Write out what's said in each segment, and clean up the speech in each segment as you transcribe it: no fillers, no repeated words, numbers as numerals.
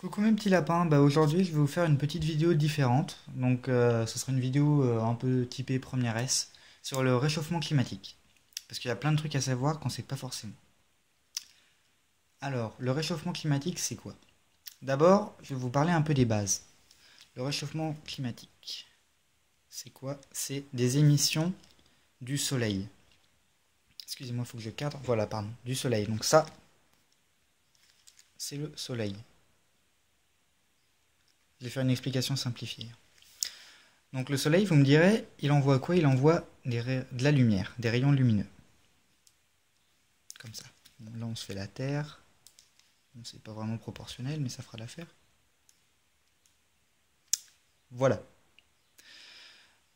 Coucou mes petits lapins, aujourd'hui je vais vous faire une petite vidéo différente. Ce sera une vidéo un peu typée première S sur le réchauffement climatique. Parce qu'il y a plein de trucs à savoir qu'on ne sait pas forcément. Alors, le réchauffement climatique c'est quoi? D'abord, je vais vous parler un peu des bases. Le réchauffement climatique, c'est quoi? C'est des émissions du soleil. Excusez-moi, il faut que je cadre. Voilà, pardon, du soleil. Donc ça, c'est le soleil. Je vais faire une explication simplifiée. Donc le soleil, vous me direz, il envoie quoi? Il envoie de la lumière, des rayons lumineux. Comme ça. Bon, là, on se fait la Terre. Bon, c'est pas vraiment proportionnel, mais ça fera l'affaire. Voilà.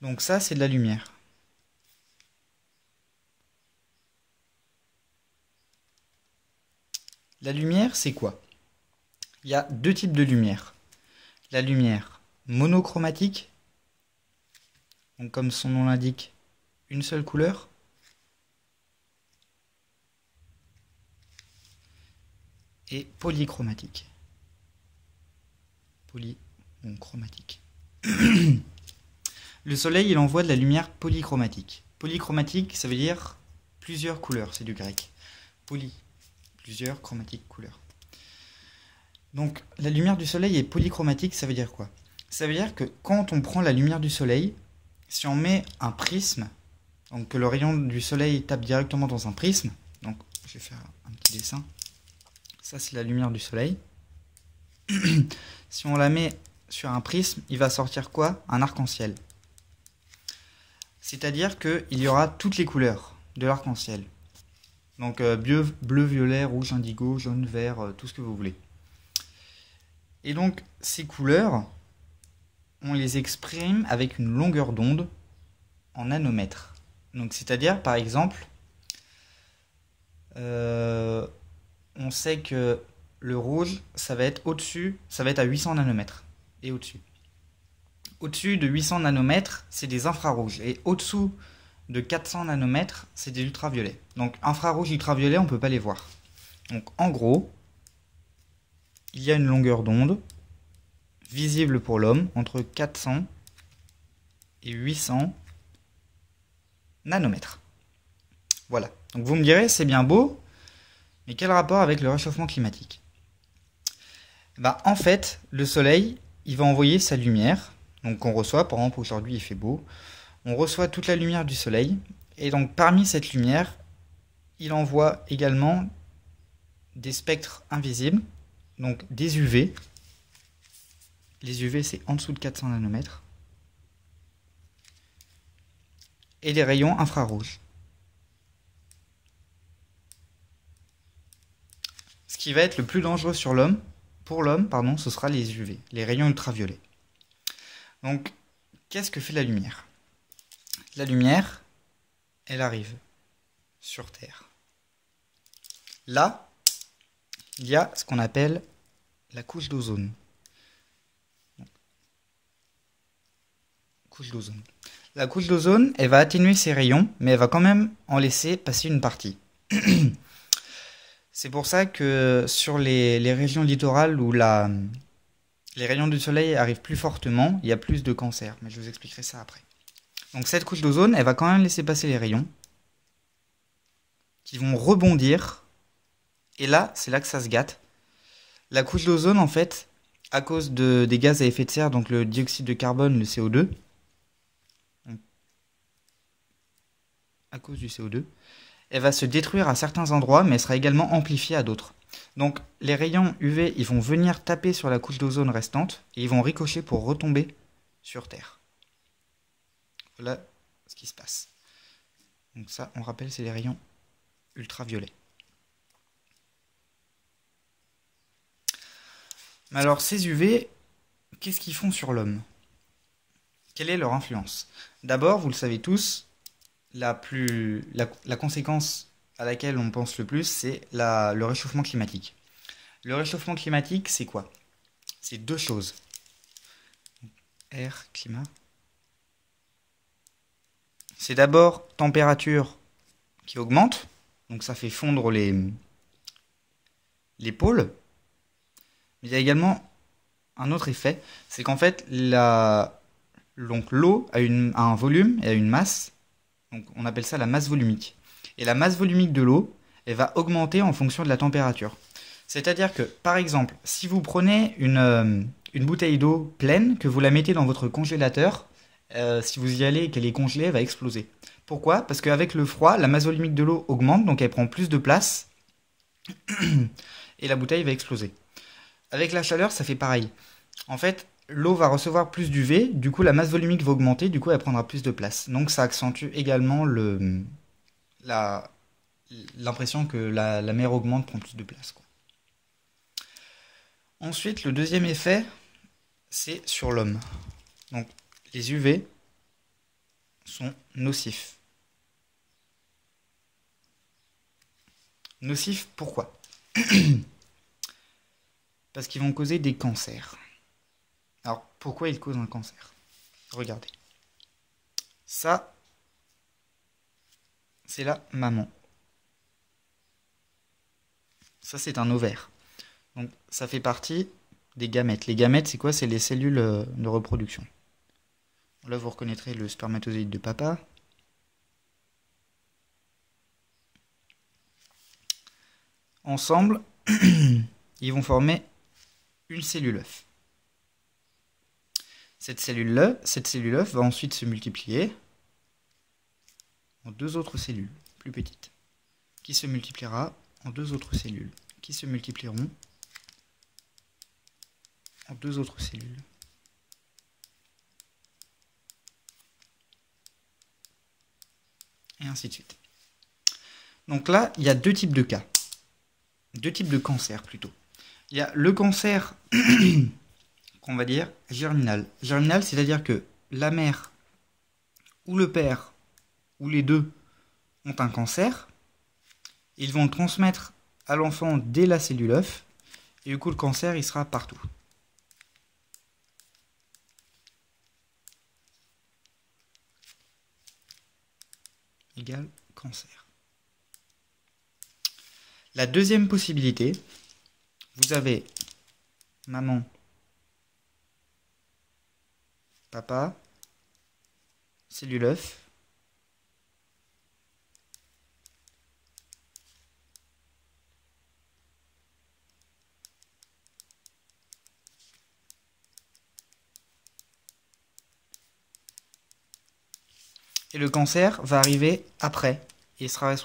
Donc ça, c'est de la lumière. La lumière, c'est quoi? Il y a deux types de lumière. La lumière monochromatique, donc comme son nom l'indique, une seule couleur. Et polychromatique. Chromatique. Le soleil, il envoie de la lumière polychromatique. Polychromatique, ça veut dire plusieurs couleurs, c'est du grec. Poly, plusieurs, chromatique, couleurs. Donc la lumière du soleil est polychromatique, ça veut dire quoi? Ça veut dire que quand on prend la lumière du soleil, si on met un prisme, donc que le rayon du soleil tape directement dans un prisme, donc je vais faire un petit dessin, ça c'est la lumière du soleil. Si on la met sur un prisme, il va sortir quoi? Un arc-en-ciel. C'est-à-dire qu'il y aura toutes les couleurs de l'arc-en-ciel. Donc bleu, violet, rouge, indigo, jaune, vert, tout ce que vous voulez. Et donc ces couleurs, on les exprime avec une longueur d'onde en nanomètres. Donc c'est-à-dire par exemple, on sait que le rouge, ça va être au-dessus, ça va être à 800 nanomètres et au-dessus. Au-dessus de 800 nanomètres, c'est des infrarouges. Et au-dessous de 400 nanomètres, c'est des ultraviolets. Donc infrarouge, ultraviolet, on ne peut pas les voir. Donc en gros, il y a une longueur d'onde visible pour l'homme entre 400 et 800 nanomètres. Voilà. Donc vous me direz, c'est bien beau, mais quel rapport avec le réchauffement climatique? En fait, le soleil, il va envoyer sa lumière. Donc on reçoit, par exemple aujourd'hui il fait beau, on reçoit toute la lumière du soleil, et donc parmi cette lumière, il envoie également des spectres invisibles, donc des UV. Les UV c'est en dessous de 400 nanomètres, et des rayons infrarouges. Ce qui va être le plus dangereux pour l'homme, ce sera les UV, les rayons ultraviolets. Donc, qu'est-ce que fait la lumière? La lumière, elle arrive sur Terre. Là, il y a ce qu'on appelle la couche d'ozone. La couche d'ozone, elle va atténuer ses rayons, mais elle va quand même en laisser passer une partie. C'est pour ça que sur les régions littorales où les rayons du soleil arrivent plus fortement, il y a plus de cancers. Mais je vous expliquerai ça après. Donc cette couche d'ozone, elle va quand même laisser passer les rayons qui vont rebondir. Et là, c'est là que ça se gâte. La couche d'ozone, en fait, à cause des gaz à effet de serre, donc le dioxyde de carbone, le CO2, à cause du CO2, elle va se détruire à certains endroits, mais elle sera également amplifiée à d'autres. Donc les rayons UV, ils vont venir taper sur la couche d'ozone restante, et ils vont ricocher pour retomber sur Terre. Voilà ce qui se passe. Donc ça, on rappelle, c'est les rayons ultraviolets. Mais alors ces UV, qu'est-ce qu'ils font sur l'homme? Quelle est leur influence? D'abord, vous le savez tous, la conséquence à laquelle on pense le plus, c'est le réchauffement climatique. Le réchauffement climatique, c'est quoi? C'est deux choses. Air, climat. C'est d'abord température qui augmente, donc ça fait fondre les pôles. Mais il y a également un autre effet, c'est qu'en fait, l'eau a un volume et a une masse. Donc, on appelle ça la masse volumique. Et la masse volumique de l'eau, elle va augmenter en fonction de la température. C'est-à-dire que, par exemple, si vous prenez une bouteille d'eau pleine, que vous la mettez dans votre congélateur, si vous y allez et qu'elle est congelée, elle va exploser. Pourquoi? Parce qu'avec le froid, la masse volumique de l'eau augmente, donc elle prend plus de place, et la bouteille va exploser. Avec la chaleur, ça fait pareil. En fait, l'eau va recevoir plus d'UV, du coup la masse volumique va augmenter, du coup elle prendra plus de place. Donc ça accentue également l'impression que la mer augmente, prend plus de place, quoi. Ensuite, le deuxième effet, c'est sur l'homme. Donc les UV sont nocifs. Nocifs, pourquoi? Parce qu'ils vont causer des cancers. Alors, pourquoi ils causent un cancer? Regardez. Ça, c'est la maman. Ça, c'est un ovaire. Donc, ça fait partie des gamètes. Les gamètes, c'est quoi? C'est les cellules de reproduction. Là, vous reconnaîtrez le spermatozoïde de papa. Ensemble, ils vont former une cellule œuf. Cette cellule œuf va ensuite se multiplier en deux autres cellules plus petites, qui se multipliera en deux autres cellules, qui se multiplieront en deux autres cellules. Et ainsi de suite. Donc là, il y a deux types de cas. Deux types de cancers plutôt. Il y a le cancer qu'on va dire germinal. Germinal, c'est-à-dire que la mère ou le père ou les deux ont un cancer. Ils vont le transmettre à l'enfant dès la cellule œuf. Et du coup, le cancer, il sera partout. Égal cancer. La deuxième possibilité, vous avez maman, papa, cellule œuf, et le cancer va arriver après et sera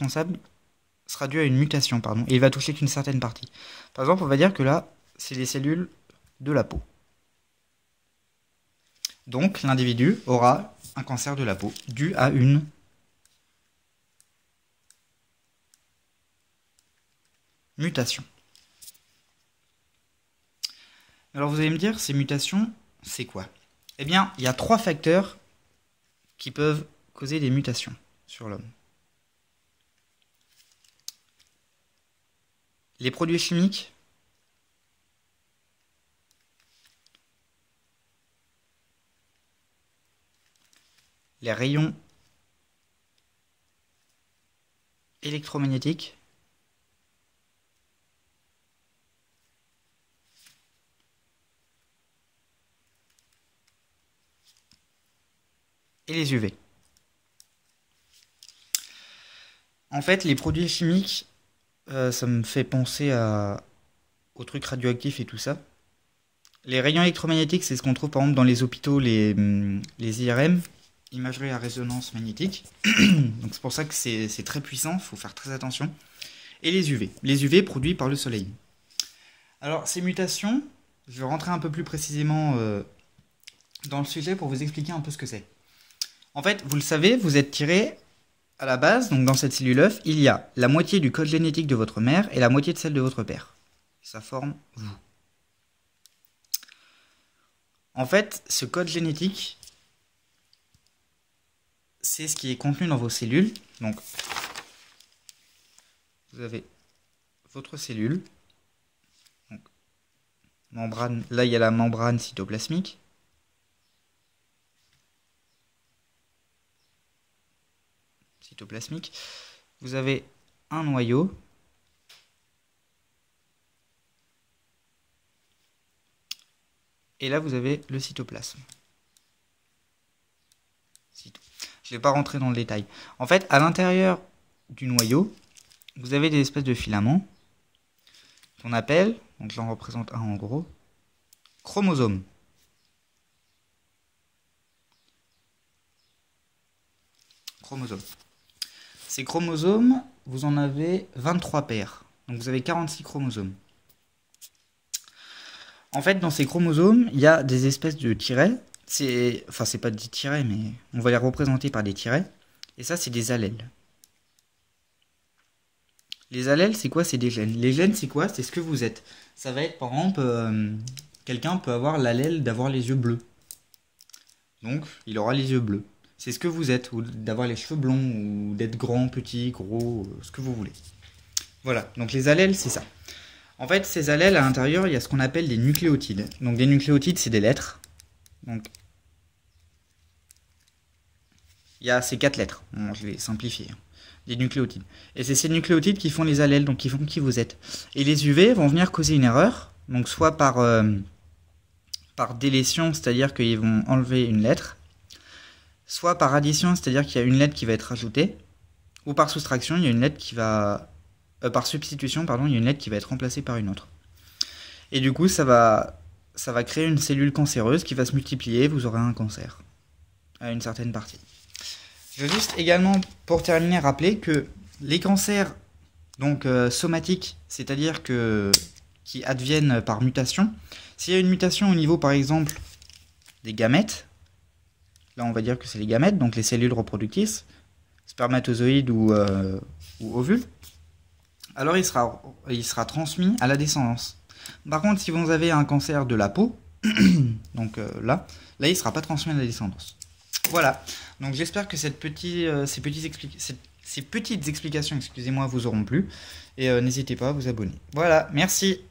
dû à une mutation, pardon, et il va toucher qu'une certaine partie. Par exemple, on va dire que là, c'est les cellules de la peau. Donc, l'individu aura un cancer de la peau dû à une mutation. Alors, vous allez me dire, ces mutations, c'est quoi? Eh bien, il y a trois facteurs qui peuvent causer des mutations sur l'homme. Les produits chimiques, les rayons électromagnétiques, et les UV. En fait, les produits chimiques, ça me fait penser aux trucs radioactifs et tout ça. Les rayons électromagnétiques, c'est ce qu'on trouve par exemple dans les hôpitaux, les IRM, imagerie à résonance magnétique. Donc c'est pour ça que c'est très puissant, il faut faire très attention. Et les UV. Les UV produits par le soleil. Alors ces mutations, je vais rentrer un peu plus précisément dans le sujet pour vous expliquer un peu ce que c'est. En fait, vous le savez, vous êtes tiré à la base, donc dans cette cellule œuf, il y a la moitié du code génétique de votre mère et la moitié de celle de votre père. Ça forme vous. En fait, ce code génétique, c'est ce qui est contenu dans vos cellules. Donc, vous avez votre cellule. Donc, membrane, là, il y a la membrane cytoplasmique. Vous avez un noyau. Et là, vous avez le cytoplasme. Je ne vais pas rentrer dans le détail. En fait, à l'intérieur du noyau, vous avez des espèces de filaments qu'on appelle, donc là on représente un en gros, chromosomes. Ces chromosomes, vous en avez 23 paires. Donc vous avez 46 chromosomes. En fait, dans ces chromosomes, il y a des espèces de tirets. Enfin, c'est pas des tirets, mais on va les représenter par des tirets. Et ça, c'est des allèles. Les allèles, c'est quoi? C'est des gènes. Les gènes, c'est quoi? C'est ce que vous êtes. Ça va être, par exemple, quelqu'un peut avoir l'allèle d'avoir les yeux bleus. Donc, il aura les yeux bleus. C'est ce que vous êtes, ou d'avoir les cheveux blonds, ou d'être grand, petit, gros, ce que vous voulez. Voilà, donc les allèles, c'est ça. En fait, ces allèles, à l'intérieur, il y a ce qu'on appelle des nucléotides. Donc des nucléotides, c'est des lettres. Donc, il y a ces 4 lettres. Bon, je vais simplifier. Des nucléotides. Et c'est ces nucléotides qui font les allèles, donc qui font qui vous êtes. Et les UV vont venir causer une erreur, donc soit par délétion, c'est-à-dire qu'ils vont enlever une lettre, soit par addition, c'est-à-dire qu'il y a une lettre qui va être rajoutée, ou par soustraction, il y a une lettre qui va... par substitution, pardon, il y a une lettre qui va être remplacée par une autre. Et du coup, ça va créer une cellule cancéreuse qui va se multiplier, vous aurez un cancer, à une certaine partie. Je veux juste également, pour terminer, rappeler que les cancers donc somatiques, c'est-à-dire qui adviennent par mutation, s'il y a une mutation au niveau, par exemple, des gamètes, là on va dire que c'est les gamètes, donc les cellules reproductrices, spermatozoïdes ou ovules, alors il sera transmis à la descendance. Par contre, si vous avez un cancer de la peau, donc là, il ne sera pas transmis à la descendance. Voilà, donc j'espère que ces petites explications, excusez-moi, vous auront plu, et n'hésitez pas à vous abonner. Voilà, merci.